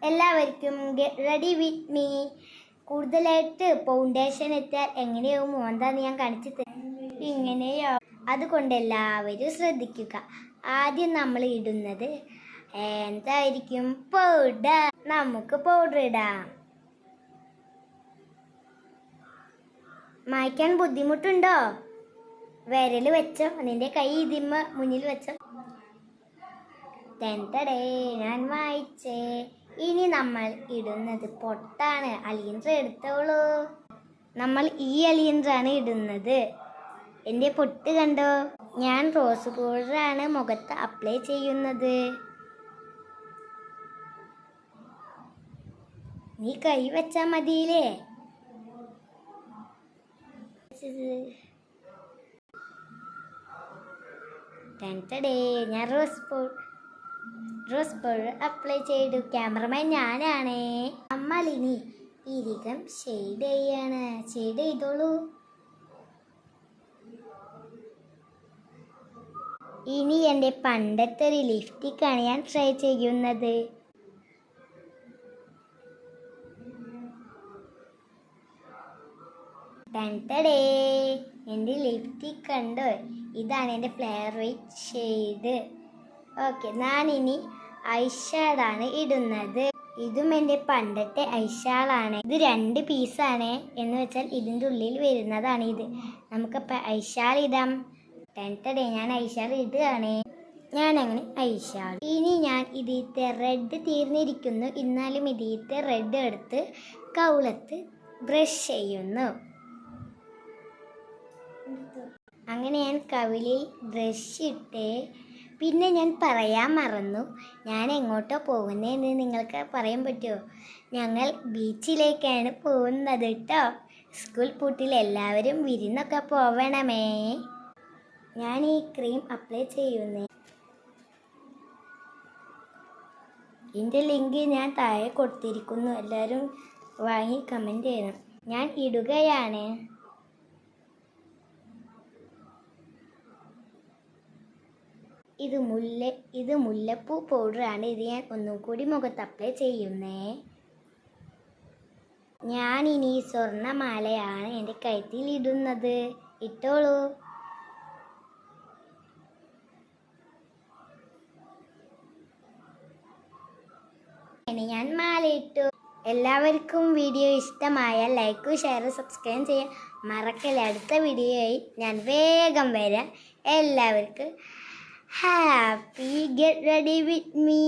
എല്ലാവർക്കും get ready with me. കൂടുതലായിട്ട് foundation എത്തിയാൽ എങ്ങനെയാവും മോന്താന്ന് ഞാൻ കാണിച്ചു തരാം. ഇങ്ങനെയോ? അതുകൊണ്ട് എല്ലാവരും ശ്രദ്ധിക്കുക. ആദ്യം നമ്മൾ ഇടുന്നത് എന്തായിരിക്കും? പൗഡർ. നമുക്ക് പൗഡർ ഇടാം. മായ്ക്കാൻ ബുദ്ധിമുട്ടുണ്ടോ? വിരൽ വെച്ചോ, നിന്റെ കൈ ഇതിമ്മ മുന്നിൽ വെച്ചോ. തെന്തടേ, ഞാൻ വായിച്ചേ. ഇനി നമ്മൾ ഇടുന്നത് പൊട്ടാണ്. അലിയൻഡർ എടുത്തോളൂ. നമ്മൾ ഈ അലിയൻഡറാണ് ഇടുന്നത്. എൻ്റെ പൊട്ട് കണ്ടോ? ഞാൻ റോസ് പൗഡറാണ് മുഖത്ത് അപ്ലൈ ചെയ്യുന്നത്. നീ കൈ വെച്ചാൽ മതിയില്ലേ? ഞാൻ റോസ് പൗഡർ അപ്ലൈ ചെയ്തു. ക്യാമറമാൻ ഞാനാണേ. നമ്മളിനി ഇരികം ഷെയ്ഡ് ചെയ്യാണ്. ഷെയ്ഡ് ചെയ്തോളൂ. ഇനി എൻ്റെ പണ്ടത്തെ ഒരു ലിപ്സ്റ്റിക്കാണ് ഞാൻ ട്രൈ ചെയ്യുന്നത്. എൻ്റെ ലിപ്സ്റ്റിക് കണ്ടോ? ഇതാണ് എൻ്റെ ഫേവറേറ്റ് ഷെയ്ഡ്. ഓക്കെ, ഞാനിനി ഐഷാഡാണ് ഇടുന്നത്. ഇതും എൻ്റെ പണ്ടത്തെ ഐഷാളാണ്. ഇത് 2 പീസാണ്. എന്ന് വെച്ചാൽ ഇതിൻ്റെ ഉള്ളിൽ വരുന്നതാണ് ഇത്. നമുക്കപ്പോൾ ഐഷാൾ ഇടാം. ഞാൻ ഐഷാൾ ഇടുകയാണ്. ഞാനങ്ങനെ ഐഷാൾ. ഇനി ഞാൻ ഇതിലത്തെ റെഡ് തീർന്നിരിക്കുന്നു. എന്നാലും ഇതിലത്തെ റെഡ് എടുത്ത് കൗളത്ത് ബ്രഷ് ചെയ്യുന്നു. അങ്ങനെ ഞാൻ കവിളിൽ ബ്രഷ് ഇട്ട്. പിന്നെ ഞാൻ പറയാൻ മറന്നു, ഞാൻ എങ്ങോട്ടോ പോകുന്നതെന്ന് നിങ്ങൾക്ക് പറയാൻ പറ്റുമോ? ഞങ്ങൾ ബീച്ചിലേക്കാണ് പോകുന്നത് കേട്ടോ. സ്കൂൾ പൂട്ടിൽ എല്ലാവരും വിരുന്നൊക്കെ പോവണമേ. ഞാൻ ഈ ക്രീം അപ്ലൈ ചെയ്യുന്നേ. ഇതിൻ്റെ ലിങ്ക് ഞാൻ താഴെ കൊടുത്തിരിക്കുന്നു. എല്ലാവരും വാങ്ങി കമൻറ്റ് ചെയ്യണം. ഞാൻ ഇടുകയാണ്. ഇത് മുല്ലപ്പൂ പൗഡറാണ്. ഇത് ഞാൻ ഒന്നും കൂടി മുഖത്ത് അപ്ലൈ ചെയ്യുന്നേ. ഞാനിനി സ്വർണ്ണമാലയാണ് എൻ്റെ കഴുത്തിൽ ഇടുന്നത്. ഇട്ടോളൂ. ഞാൻ മാല ഇട്ടു. എല്ലാവർക്കും വീഡിയോ ഇഷ്ടമായാൽ ലൈക്ക്, ഷെയർ, സബ്സ്ക്രൈബ് ചെയ്യാൻ മറക്കല്ലേ. അടുത്ത വീഡിയോയിൽ ഞാൻ വേഗം വരാം. എല്ലാവർക്കും happy get ready with me.